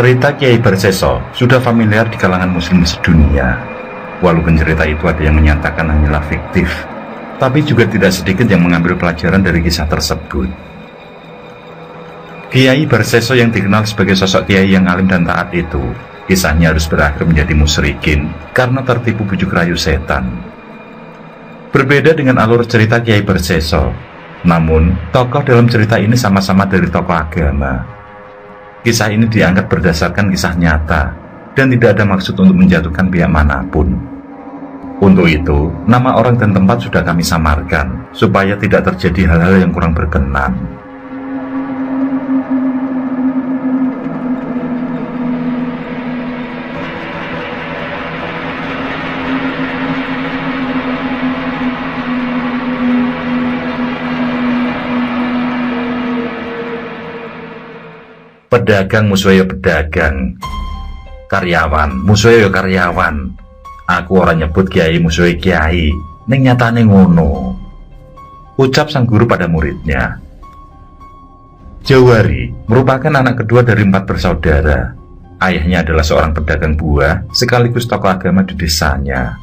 Cerita Kiai Barseso sudah familiar di kalangan muslim sedunia. Walaupun cerita itu ada yang menyatakan hanyalah fiktif, tapi juga tidak sedikit yang mengambil pelajaran dari kisah tersebut. Kiai Barseso yang dikenal sebagai sosok kiai yang alim dan taat itu, kisahnya harus berakhir menjadi musyrikin karena tertipu bujuk rayu setan. Berbeda dengan alur cerita Kiai Barseso, namun tokoh dalam cerita ini sama-sama dari tokoh agama. Kisah ini diangkat berdasarkan kisah nyata dan tidak ada maksud untuk menjatuhkan pihak manapun. Untuk itu, nama orang dan tempat sudah kami samarkan supaya tidak terjadi hal-hal yang kurang berkenan. Pedagang musuhnya pedagang, karyawan musuhnya karyawan. Aku orang nyebut kiai musuhnya kiai, ning nyatane ngono, ucap sang guru pada muridnya. Jawari merupakan anak kedua dari 4 bersaudara. Ayahnya adalah seorang pedagang buah sekaligus tokoh agama di desanya.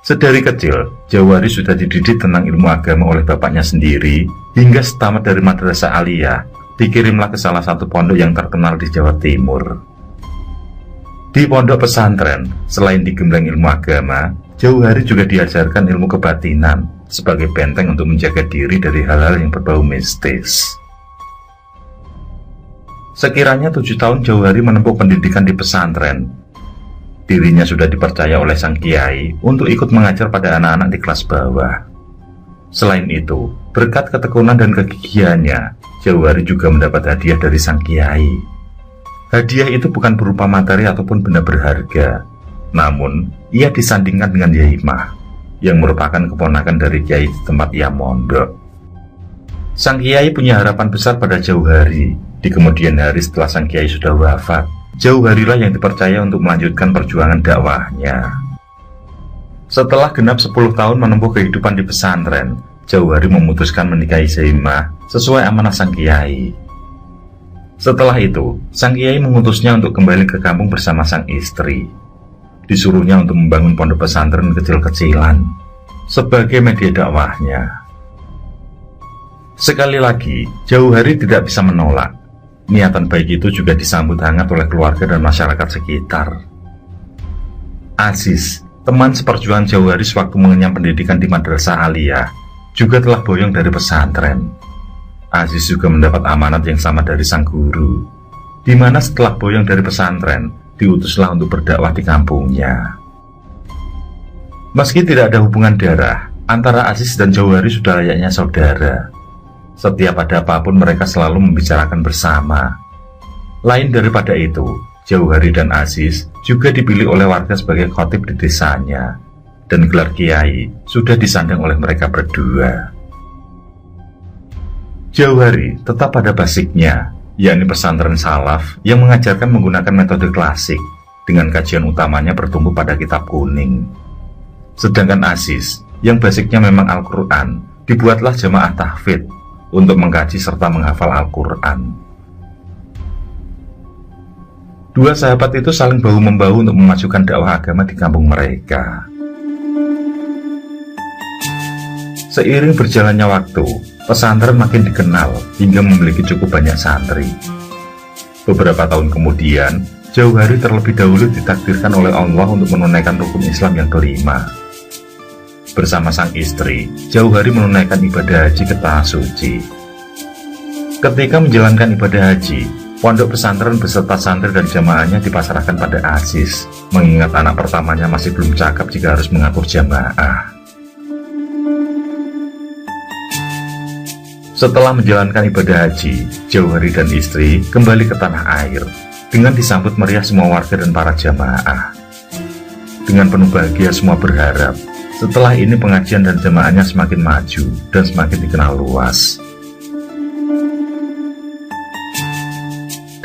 Sedari kecil, Jawari sudah dididik tentang ilmu agama oleh bapaknya sendiri, hingga setamat dari madrasah aliyah dikirimlah ke salah satu pondok yang terkenal di Jawa Timur. Di pondok pesantren, selain digembleng ilmu agama, Jauhari juga diajarkan ilmu kebatinan sebagai benteng untuk menjaga diri dari hal-hal yang berbau mistis. Sekiranya 7 tahun Jauhari menempuh pendidikan di pesantren, dirinya sudah dipercaya oleh sang kiai untuk ikut mengajar pada anak-anak di kelas bawah. Selain itu, berkat ketekunan dan kegigihannya, Jauhari juga mendapat hadiah dari sang kiai. Hadiah itu bukan berupa materi ataupun benda berharga, namun ia disandingkan dengan Yaimah, yang merupakan keponakan dari kiai di tempat ia mondok. Sang kiai punya harapan besar pada Jauhari. Di kemudian hari setelah sang kiai sudah wafat, Jauharilah yang dipercaya untuk melanjutkan perjuangan dakwahnya. Setelah genap 10 tahun menempuh kehidupan di pesantren, Jauhari memutuskan menikahi Yaimah sesuai amanah sang kiai. Setelah itu, sang kiai mengutusnya untuk kembali ke kampung bersama sang istri. Disuruhnya untuk membangun pondok pesantren kecil-kecilan sebagai media dakwahnya. Sekali lagi, Jauhari tidak bisa menolak. Niatan baik itu juga disambut hangat oleh keluarga dan masyarakat sekitar. Aziz, teman seperjuangan Jauhari sewaktu mengenyam pendidikan di madrasah aliyah, juga telah boyong dari pesantren. Aziz juga mendapat amanat yang sama dari sang guru, di mana setelah boyong dari pesantren, diutuslah untuk berdakwah di kampungnya. Meski tidak ada hubungan darah, antara Aziz dan Jauhari sudah layaknya saudara. Setiap ada apapun mereka selalu membicarakan bersama. Lain daripada itu, Jauhari dan Aziz juga dipilih oleh warga sebagai khotib di desanya, dan gelar kiai sudah disandang oleh mereka berdua. Jauhari tetap pada basicnya, yakni pesantren salaf yang mengajarkan menggunakan metode klasik, dengan kajian utamanya bertumbuh pada kitab kuning. Sedangkan Aziz, yang basicnya memang Al-Quran, dibuatlah jamaah tahfidz untuk mengkaji serta menghafal Al-Quran. Dua sahabat itu saling bahu-membahu untuk memajukan dakwah agama di kampung mereka. Seiring berjalannya waktu, pesantren makin dikenal hingga memiliki cukup banyak santri. Beberapa tahun kemudian, Jauhari terlebih dahulu ditakdirkan oleh Allah untuk menunaikan rukun Islam yang kelima. Bersama sang istri, Jauhari menunaikan ibadah haji ke tanah suci. Ketika menjalankan ibadah haji, pondok pesantren beserta santri dan jamaahnya dipasrahkan pada Aziz, mengingat anak pertamanya masih belum cakap jika harus mengatur jamaah. Setelah menjalankan ibadah haji, Jauhari dan istri kembali ke tanah air dengan disambut meriah semua warga dan para jamaah. Dengan penuh bahagia semua berharap setelah ini pengajian dan jamaahnya semakin maju dan semakin dikenal luas.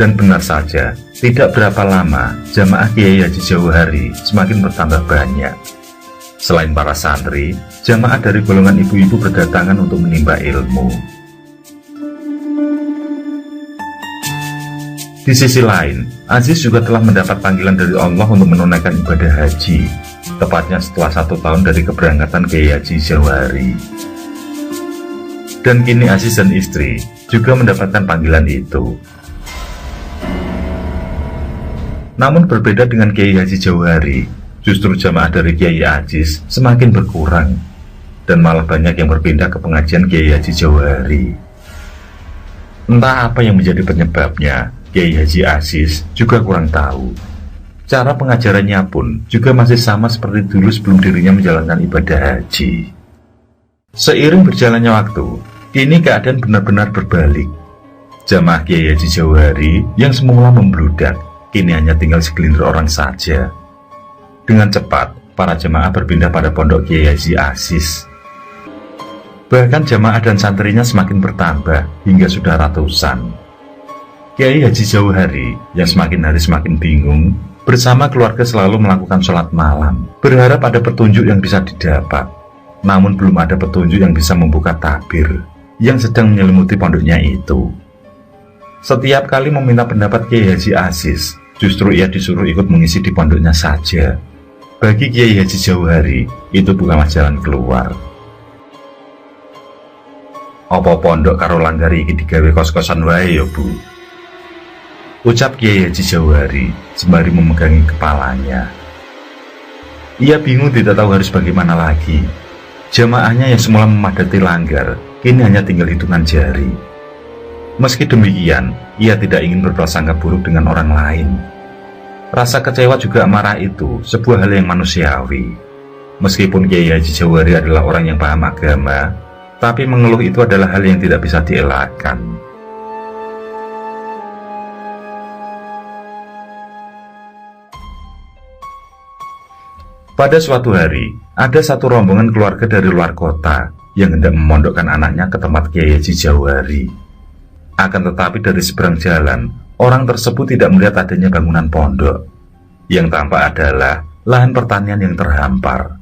Dan benar saja, tidak berapa lama jamaah Kiai Haji Jauhari semakin bertambah banyak. Selain para santri, jamaah dari golongan ibu-ibu berdatangan untuk menimba ilmu. Di sisi lain, Aziz juga telah mendapat panggilan dari Allah untuk menunaikan ibadah haji, tepatnya setelah 1 tahun dari keberangkatan Kiai Haji Jauhari. Dan kini Aziz dan istri juga mendapatkan panggilan itu. Namun berbeda dengan Kiai Haji Jauhari, justru jamaah dari Kiai Aziz semakin berkurang, dan malah banyak yang berpindah ke pengajian Kiai Haji Jauhari. Entah apa yang menjadi penyebabnya, Kiai Haji Aziz juga kurang tahu. Cara pengajarannya pun juga masih sama seperti dulu sebelum dirinya menjalankan ibadah haji. Seiring berjalannya waktu, kini keadaan benar-benar berbalik. Jamaah Kiai Haji Jauhari yang semula membludak, kini hanya tinggal segelintir orang saja. Dengan cepat, para jamaah berpindah pada pondok Kiai Haji Aziz. Bahkan jamaah dan santrinya semakin bertambah hingga sudah ratusan. Kiai Haji Jauhari yang semakin hari semakin bingung, bersama keluarga selalu melakukan sholat malam, berharap ada petunjuk yang bisa didapat. Namun belum ada petunjuk yang bisa membuka tabir yang sedang menyelimuti pondoknya itu. Setiap kali meminta pendapat Kiai Haji Aziz, justru ia disuruh ikut mengisi di pondoknya saja. Bagi Kiai Haji Jauhari, itu bukanlah jalan keluar. Apa pondok karo langgari iki digawe kos-kosan wae ya, Bu? Ucap Kiai Haji Jauhari sembari memegangi kepalanya. Ia bingung tidak tahu harus bagaimana lagi. Jamaahnya yang semula memadati langgar, kini hanya tinggal hitungan jari. Meski demikian, ia tidak ingin berprasangka buruk dengan orang lain. Rasa kecewa juga amarah itu sebuah hal yang manusiawi. Meskipun Kiai Haji Jauhari adalah orang yang paham agama, tapi mengeluh itu adalah hal yang tidak bisa dielakkan. Pada suatu hari, ada satu rombongan keluarga dari luar kota yang hendak memondokkan anaknya ke tempat Kiai Haji Jauhari. Akan tetapi dari seberang jalan, orang tersebut tidak melihat adanya bangunan pondok. Yang tampak adalah lahan pertanian yang terhampar.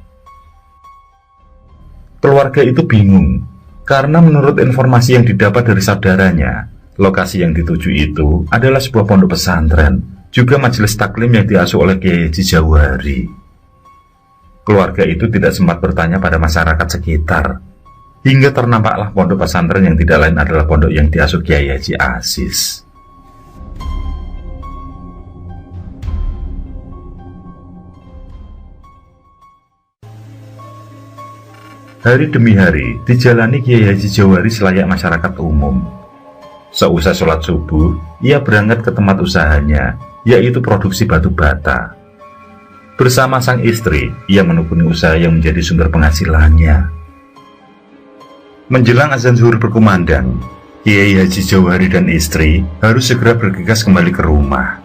Keluarga itu bingung, karena menurut informasi yang didapat dari saudaranya, lokasi yang dituju itu adalah sebuah pondok pesantren, juga majelis taklim yang diasuh oleh Kiai Haji Jauhari. Keluarga itu tidak sempat bertanya pada masyarakat sekitar, hingga ternampaklah pondok pesantren yang tidak lain adalah pondok yang diasuh Kiai Haji Aziz. Hari demi hari dijalani Kiai Haji Jauhari selayak masyarakat umum. Seusai sholat subuh, ia berangkat ke tempat usahanya, yaitu produksi batu bata. Bersama sang istri, ia menekuni usaha yang menjadi sumber penghasilannya. Menjelang azan zuhur berkumandang, Kiai Haji Jauhari dan istri harus segera bergegas kembali ke rumah.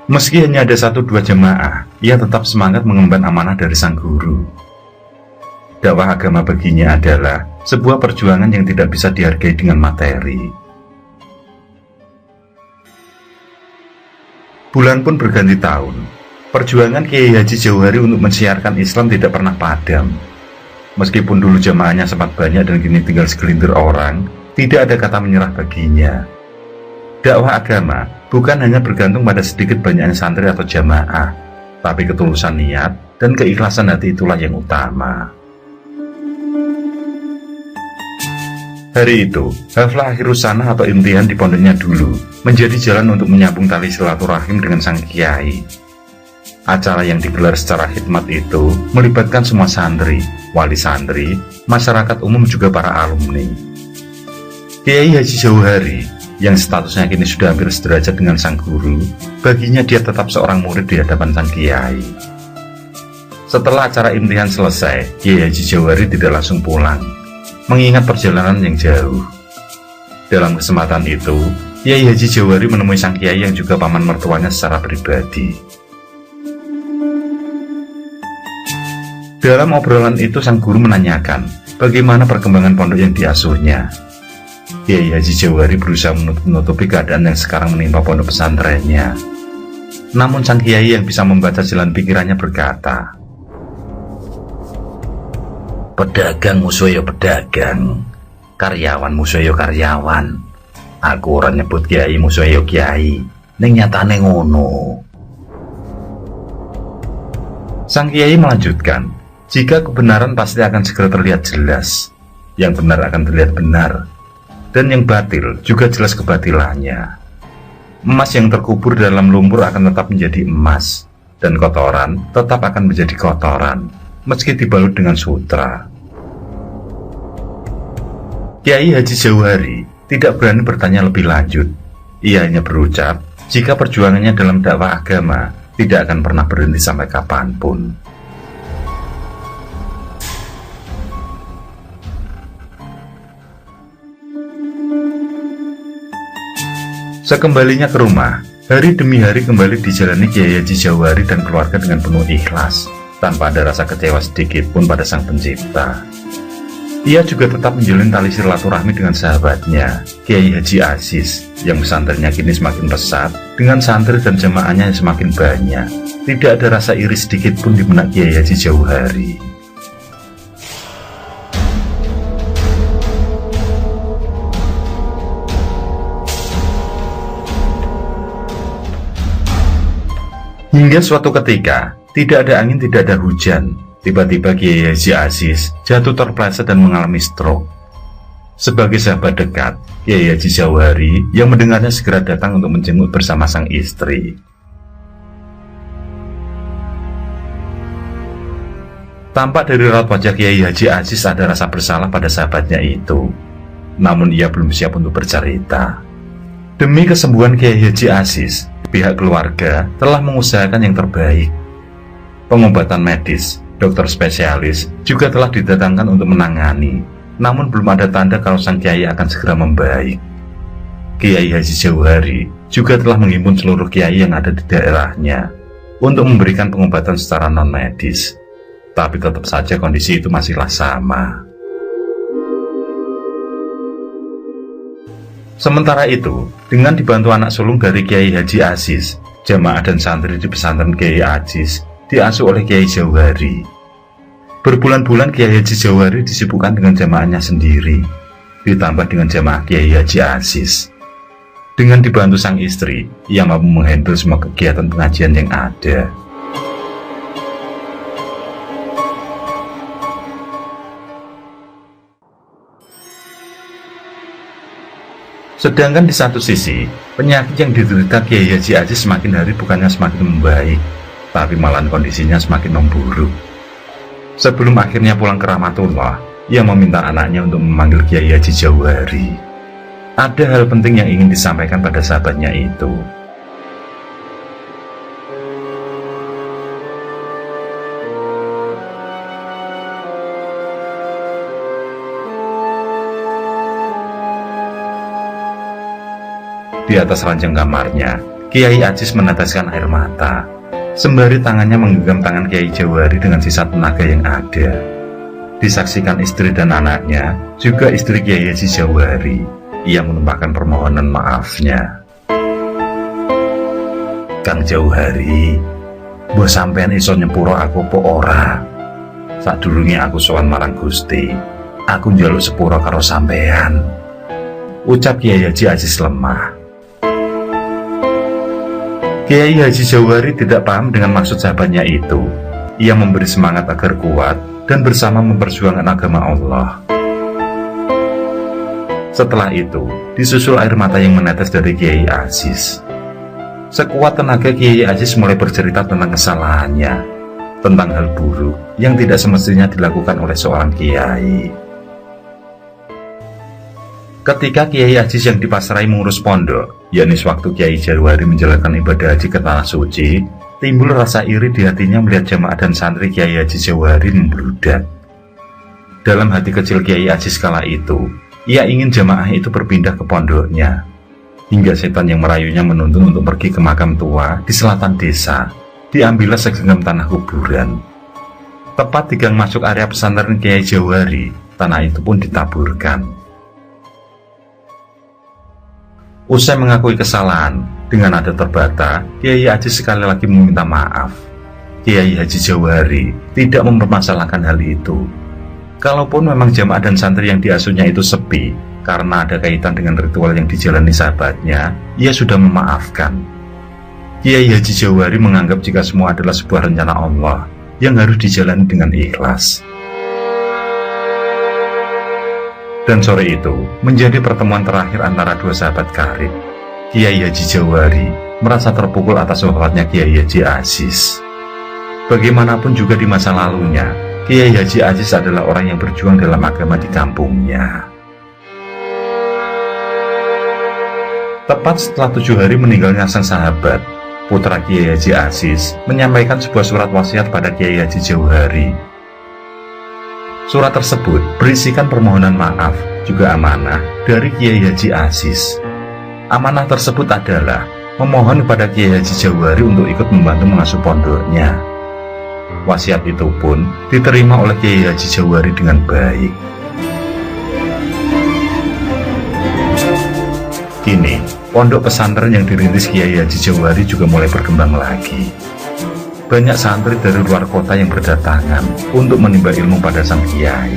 Meski hanya ada 1-2 jamaah, ia tetap semangat mengemban amanah dari sang guru. Dakwah agama baginya adalah sebuah perjuangan yang tidak bisa dihargai dengan materi. Bulan pun berganti tahun. Perjuangan Kiai Haji Jauhari untuk mensiarkan Islam tidak pernah padam. Meskipun dulu jamaahnya sempat banyak dan kini tinggal segelintir orang, tidak ada kata menyerah baginya. Dakwah agama bukan hanya bergantung pada sedikit banyaknya santri atau jamaah, tapi ketulusan niat dan keikhlasan hati itulah yang utama. Hari itu, haflah akhirus sanah atau imtihan di pondoknya dulu menjadi jalan untuk menyambung tali silaturahim dengan sang kiai. Acara yang digelar secara khidmat itu melibatkan semua santri, wali santri, masyarakat umum juga para alumni. Kiai Haji Jauhari yang statusnya kini sudah hampir sederajat dengan sang guru, baginya dia tetap seorang murid di hadapan sang kiai. Setelah acara imtihan selesai, Kiai Haji Jauhari tidak langsung pulang, mengingat perjalanan yang jauh. Dalam kesempatan itu, Kiai Haji Jauhari menemui sang kiai yang juga paman mertuanya secara pribadi. Dalam obrolan itu sang guru menanyakan bagaimana perkembangan pondok yang diasuhnya. Kiai Haji Jauhari berusaha menutupi keadaan yang sekarang menimpa pondok pesantrennya. Namun sang kiai yang bisa membaca jalan pikirannya berkata, "Pedagang musuh yo pedagang, karyawan musuh yo karyawan. Aku orang nyebut kiai musuh yo kiai. ning nyatane ngono. Sang kiai melanjutkan, jika kebenaran pasti akan segera terlihat jelas, yang benar akan terlihat benar, dan yang batil juga jelas kebatilannya. Emas yang terkubur dalam lumpur akan tetap menjadi emas, dan kotoran tetap akan menjadi kotoran, meski dibalut dengan sutra. Kiai Haji Jauhari tidak berani bertanya lebih lanjut. Ia hanya berucap, jika perjuangannya dalam dakwah agama tidak akan pernah berhenti sampai kapanpun. Sekembalinya ke rumah, hari demi hari kembali dijalani Kiai Haji Jauhari dan keluarga dengan penuh ikhlas, tanpa ada rasa kecewa sedikit pun pada Sang Pencipta. Ia juga tetap menjalin tali silaturahmi dengan sahabatnya, Kiai Haji Aziz, yang pesantrennya kini semakin pesat, dengan santri dan jemaahnya yang semakin banyak. Tidak ada rasa iri sedikit pun di benak Kiai Haji Jauhari. Hingga suatu ketika, tidak ada angin, tidak ada hujan. Tiba-tiba Kiai Haji Aziz jatuh terpleset dan mengalami stroke. Sebagai sahabat dekat, Kiai Haji Jauhari yang mendengarnya segera datang untuk menjenguk bersama sang istri. Tampak dari raut wajah Kiai Haji Aziz ada rasa bersalah pada sahabatnya itu. Namun ia belum siap untuk bercerita. Demi kesembuhan Kiai Haji Aziz, pihak keluarga telah mengusahakan yang terbaik. Pengobatan medis, dokter spesialis juga telah didatangkan untuk menangani, namun belum ada tanda kalau sang kiai akan segera membaik. Kiai Haji Jauhari juga telah menghimpun seluruh kiai yang ada di daerahnya untuk memberikan pengobatan secara non-medis, tapi tetap saja kondisi itu masihlah sama. Sementara itu, dengan dibantu anak sulung dari Kiai Haji Aziz, jamaah dan santri di pesantren Kiai Aziz diasuh oleh Kiai Jauhari. Berbulan-bulan Kiai Haji Jauhari disibukkan dengan jamaahnya sendiri, ditambah dengan jamaah Kiai Haji Aziz. Dengan dibantu sang istri, ia mampu menghandle semua kegiatan pengajian yang ada. Sedangkan di satu sisi, penyakit yang diderita Kiai Haji Aziz semakin hari bukannya semakin membaik, tapi malah kondisinya semakin memburuk. Sebelum akhirnya pulang ke Rahmatullah, ia meminta anaknya untuk memanggil Kiai Haji Jauhari. Ada hal penting yang ingin disampaikan pada sahabatnya itu. Di atas ranjang kamarnya, Kiai Aziz meneteskan air mata, sembari tangannya menggenggam tangan Kiai Jauhari dengan sisa tenaga yang ada. Disaksikan istri dan anaknya, juga istri Kiai Haji Jauhari, ia menumpahkan permohonan maafnya. Kang Jauhari, mbok sampean iso nyepuro aku po ora? Sadurunge aku sowan marang Gusti, aku njaluk sepuro karo sampean, ucap Kiai Haji Aziz lemah. Kiai Haji Jauhari tidak paham dengan maksud sahabatnya itu. Ia memberi semangat agar kuat dan bersama memperjuangkan agama Allah. Setelah itu, disusul air mata yang menetes dari Kiai Aziz. Sekuat tenaga Kiai Aziz mulai bercerita tentang kesalahannya, tentang hal buruk yang tidak semestinya dilakukan oleh seorang kiai. Ketika Kiai Aziz yang dipasrai mengurus pondok, yakni sewaktu Kiai Jauhari menjalankan ibadah haji ke tanah suci, timbul rasa iri di hatinya melihat jamaah dan santri Kiai Haji Jauhari membludak. Dalam hati kecil Kiai Aziz kala itu, ia ingin jamaah itu berpindah ke pondoknya. Hingga setan yang merayunya menuntun untuk pergi ke makam tua di selatan desa, diambillah segenggam tanah kuburan. Tepat di gang masuk area pesantren Kiai Jauhari, tanah itu pun ditaburkan. Usai mengakui kesalahan, dengan nada terbata, Kiai Aziz sekali lagi meminta maaf. Kiai Haji Jauhari tidak mempermasalahkan hal itu. Kalaupun memang jamaah dan santri yang diasuhnya itu sepi, karena ada kaitan dengan ritual yang dijalani sahabatnya, ia sudah memaafkan. Kiai Haji Jawari menganggap jika semua adalah sebuah rencana Allah yang harus dijalani dengan ikhlas. Dan sore itu menjadi pertemuan terakhir antara dua sahabat karib. Kiai Haji Jawari merasa terpukul atas wafatnya Kiai Haji Aziz. Bagaimanapun juga di masa lalunya, Kiai Haji Aziz adalah orang yang berjuang dalam agama di kampungnya. Tepat setelah 7 hari meninggalnya sang sahabat, putra Kiai Haji Aziz menyampaikan sebuah surat wasiat pada Kiai Haji Jawari. Surat tersebut berisikan permohonan maaf juga amanah dari Kiai Haji Aziz. Amanah tersebut adalah memohon kepada Kiai Haji Jawari untuk ikut membantu mengasuh pondoknya. Wasiat itu pun diterima oleh Kiai Haji Jawari dengan baik. Kini, pondok pesantren yang dirintis Kiai Haji Jawari juga mulai berkembang lagi. Banyak santri dari luar kota yang berdatangan untuk menimba ilmu pada sang kiai.